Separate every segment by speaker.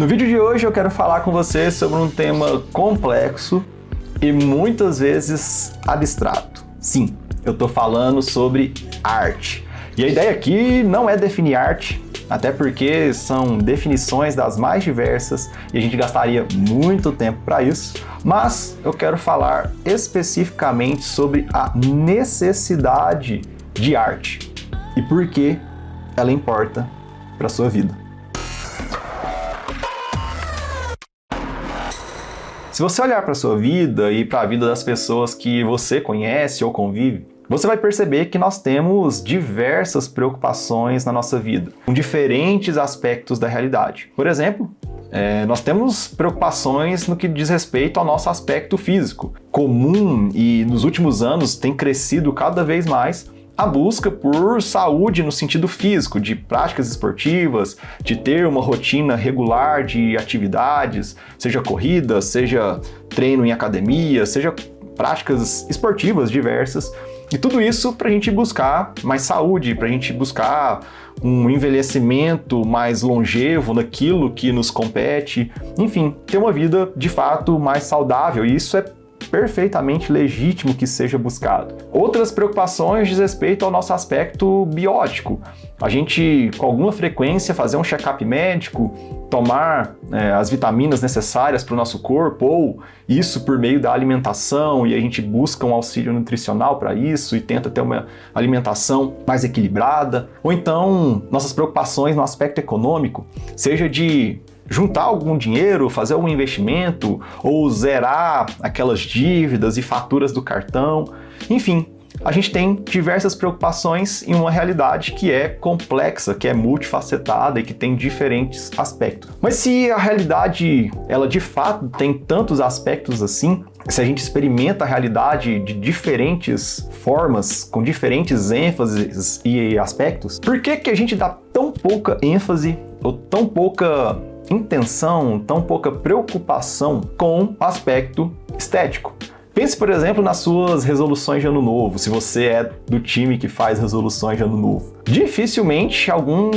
Speaker 1: No vídeo de hoje eu quero falar com você sobre um tema complexo e muitas vezes abstrato. Sim, eu tô falando sobre arte. E a ideia aqui não é definir arte, até porque são definições das mais diversas e a gente gastaria muito tempo para isso, mas eu quero falar especificamente sobre a necessidade de arte e por que ela importa para a sua vida. Se você olhar para a sua vida e para a vida das pessoas que você conhece ou convive, você vai perceber que nós temos diversas preocupações na nossa vida, com diferentes aspectos da realidade. Por exemplo, nós temos preocupações no que diz respeito ao nosso aspecto físico. Comum e nos últimos anos tem crescido cada vez mais a busca por saúde no sentido físico, de práticas esportivas, de ter uma rotina regular de atividades, seja corrida, seja treino em academia, seja práticas esportivas diversas. E tudo isso para a gente buscar mais saúde, para a gente buscar um envelhecimento mais longevo naquilo que nos compete, enfim, ter uma vida de fato mais saudável, e isso é perfeitamente legítimo que seja buscado. Outras preocupações diz respeito ao nosso aspecto biótico. A gente, com alguma frequência, fazer um check-up médico, tomar as vitaminas necessárias para o nosso corpo, ou isso por meio da alimentação, e a gente busca um auxílio nutricional para isso e tenta ter uma alimentação mais equilibrada. Ou então, nossas preocupações no aspecto econômico, seja de juntar algum dinheiro, fazer algum investimento, ou zerar aquelas dívidas e faturas do cartão. Enfim, a gente tem diversas preocupações em uma realidade que é complexa, que é multifacetada e que tem diferentes aspectos. Mas se a realidade, ela de fato tem tantos aspectos assim, se a gente experimenta a realidade de diferentes formas, com diferentes ênfases e aspectos, por que a gente dá tão pouca ênfase ou tão pouca intenção, tão pouca preocupação com o aspecto estético? Pense, por exemplo, nas suas resoluções de ano novo, se você é do time que faz resoluções de ano novo. Dificilmente algum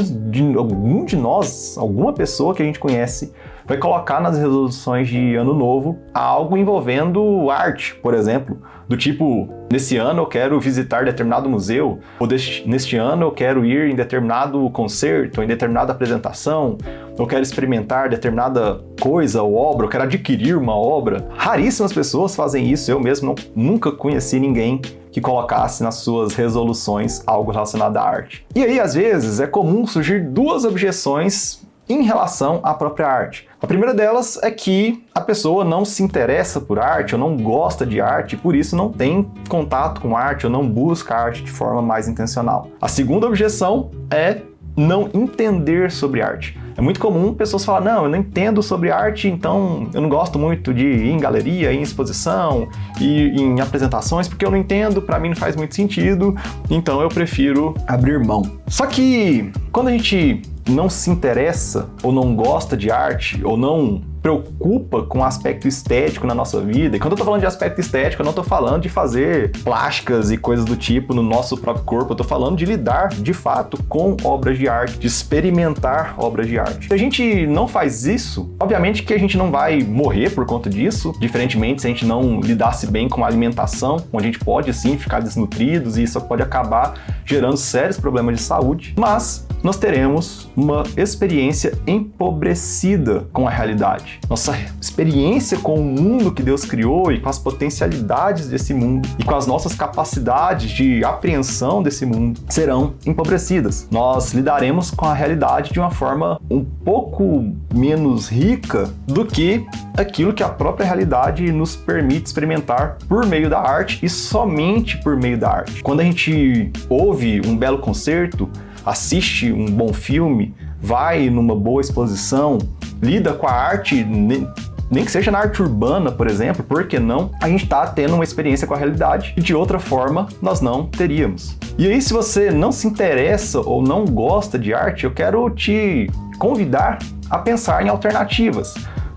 Speaker 1: de nós, alguma pessoa que a gente conhece, vai colocar nas resoluções de ano novo algo envolvendo arte, por exemplo, do tipo, nesse ano eu quero visitar determinado museu, ou neste ano eu quero ir em determinado concerto, em determinada apresentação, eu quero experimentar determinada coisa ou obra, eu quero adquirir uma obra. Raríssimas pessoas fazem isso, eu mesmo nunca conheci ninguém que colocasse nas suas resoluções algo relacionado à arte. E aí, às vezes, é comum surgir duas objeções em relação à própria arte. A primeira delas é que a pessoa não se interessa por arte, ou não gosta de arte, e por isso não tem contato com arte, ou não busca arte de forma mais intencional. A segunda objeção é não entender sobre arte. É muito comum pessoas falarem, não, eu não entendo sobre arte, então eu não gosto muito de ir em galeria, em exposição e em apresentações, porque eu não entendo, para mim não faz muito sentido, então eu prefiro abrir mão. Só que quando a gente não se interessa ou não gosta de arte ou não preocupa com o aspecto estético na nossa vida, e quando eu tô falando de aspecto estético, eu não tô falando de fazer plásticas e coisas do tipo no nosso próprio corpo, eu tô falando de lidar, de fato, com obras de arte, de experimentar obras de arte. Se a gente não faz isso, obviamente que a gente não vai morrer por conta disso, diferentemente se a gente não lidasse bem com a alimentação, onde a gente pode sim ficar desnutridos e isso pode acabar gerando sérios problemas de saúde, mas nós teremos uma experiência empobrecida com a realidade. Nossa experiência com o mundo que Deus criou e com as potencialidades desse mundo e com as nossas capacidades de apreensão desse mundo serão empobrecidas. Nós lidaremos com a realidade de uma forma um pouco menos rica do que aquilo que a própria realidade nos permite experimentar por meio da arte e somente por meio da arte. Quando a gente ouve um belo concerto, assiste um bom filme, vai numa boa exposição, lida com a arte, nem que seja na arte urbana, por exemplo, por que não? A gente está tendo uma experiência com a realidade e de outra forma nós não teríamos. E aí, se você não se interessa ou não gosta de arte, eu quero te convidar a pensar em alternativas.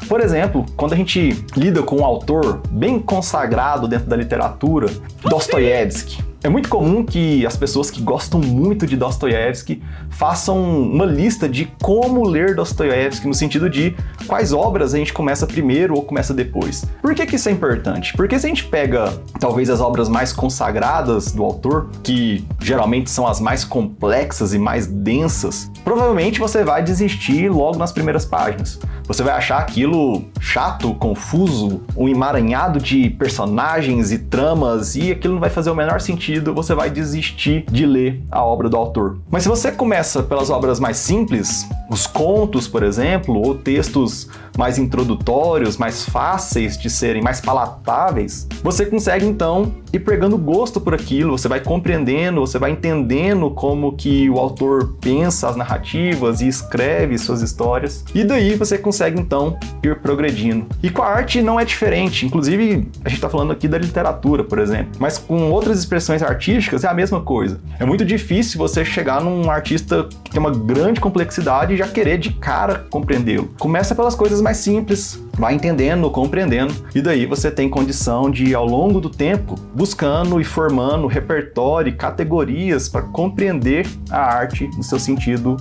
Speaker 1: Por exemplo, quando a gente lida com um autor bem consagrado dentro da literatura, Dostoiévski. É muito comum que as pessoas que gostam muito de Dostoiévski façam uma lista de como ler Dostoiévski, no sentido de quais obras a gente começa primeiro ou começa depois. Por que isso é importante? Porque se a gente pega, talvez, as obras mais consagradas do autor, que geralmente são as mais complexas e mais densas, provavelmente você vai desistir logo nas primeiras páginas. Você vai achar aquilo chato, confuso, um emaranhado de personagens e tramas, e aquilo não vai fazer o menor sentido, você vai desistir de ler a obra do autor. Mas se você começa pelas obras mais simples, os contos, por exemplo, ou textos mais introdutórios, mais fáceis de serem, mais palatáveis, você consegue então ir pegando gosto por aquilo, você vai compreendendo, você vai entendendo como que o autor pensa as narrativas e escreve suas histórias, e daí você consegue então ir progredindo. E com a arte não é diferente, inclusive a gente está falando aqui da literatura, por exemplo, mas com outras expressões artísticas é a mesma coisa. É muito difícil você chegar num artista que tem uma grande complexidade e já querer de cara compreendê-lo. Começa pelas coisas mais simples, vai entendendo, compreendendo, e daí você tem condição de, ao longo do tempo, buscando e formando repertório e categorias para compreender a arte no seu sentido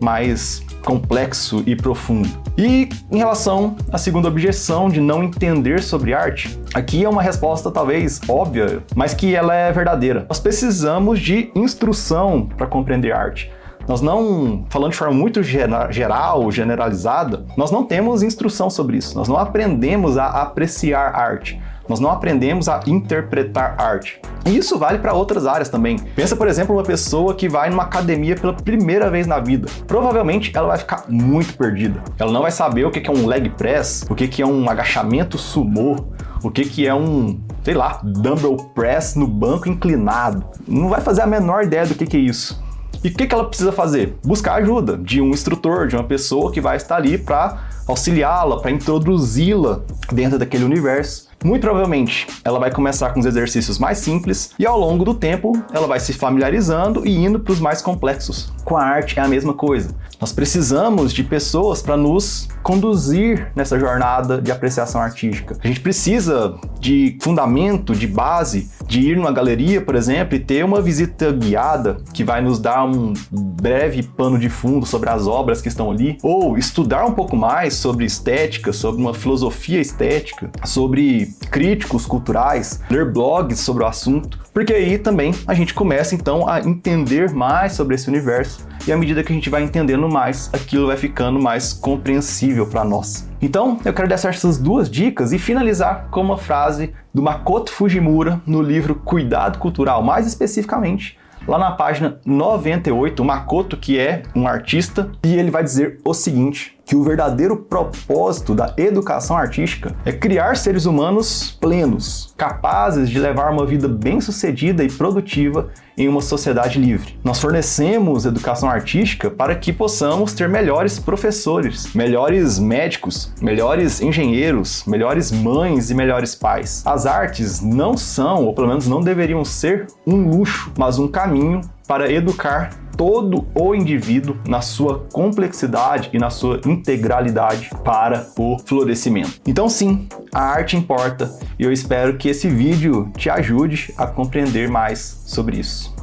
Speaker 1: mais complexo e profundo. E em relação à segunda objeção de não entender sobre arte, aqui é uma resposta talvez óbvia, mas que ela é verdadeira. Nós precisamos de instrução para compreender arte. Nós não, falando de forma muito geral, generalizada, nós não temos instrução sobre isso. Nós não aprendemos a apreciar arte. Nós não aprendemos a interpretar arte. E isso vale para outras áreas também. Pensa, por exemplo, uma pessoa que vai numa academia pela primeira vez na vida. Provavelmente ela vai ficar muito perdida. Ela não vai saber o que é um leg press, o que é um agachamento sumô, o que é um, sei lá, dumbbell press no banco inclinado. Não vai fazer a menor ideia do que é isso. E o que ela precisa fazer? Buscar ajuda de um instrutor, de uma pessoa que vai estar ali para auxiliá-la, para introduzi-la dentro daquele universo. Muito provavelmente ela vai começar com os exercícios mais simples e ao longo do tempo ela vai se familiarizando e indo para os mais complexos. Com a arte é a mesma coisa. Nós precisamos de pessoas para nos conduzir nessa jornada de apreciação artística. A gente precisa de fundamento, de base, de ir numa galeria, por exemplo, e ter uma visita guiada que vai nos dar um breve pano de fundo sobre as obras que estão ali, ou estudar um pouco mais sobre estética, sobre uma filosofia estética, sobre críticos culturais, ler blogs sobre o assunto, porque aí também a gente começa então a entender mais sobre esse universo, e à medida que a gente vai entendendo mais, aquilo vai ficando mais compreensível para nós. Então, eu quero deixar essas duas dicas e finalizar com uma frase do Makoto Fujimura no livro Cuidado Cultural, mais especificamente, lá na página 98, o Makoto, que é um artista, e ele vai dizer o seguinte, que o verdadeiro propósito da educação artística é criar seres humanos plenos, capazes de levar uma vida bem-sucedida e produtiva em uma sociedade livre. Nós fornecemos educação artística para que possamos ter melhores professores, melhores médicos, melhores engenheiros, melhores mães e melhores pais. As artes não são, ou pelo menos não deveriam ser, um luxo, mas um caminho para educar todo o indivíduo na sua complexidade e na sua integralidade para o florescimento. Então sim, a arte importa e eu espero que esse vídeo te ajude a compreender mais sobre isso.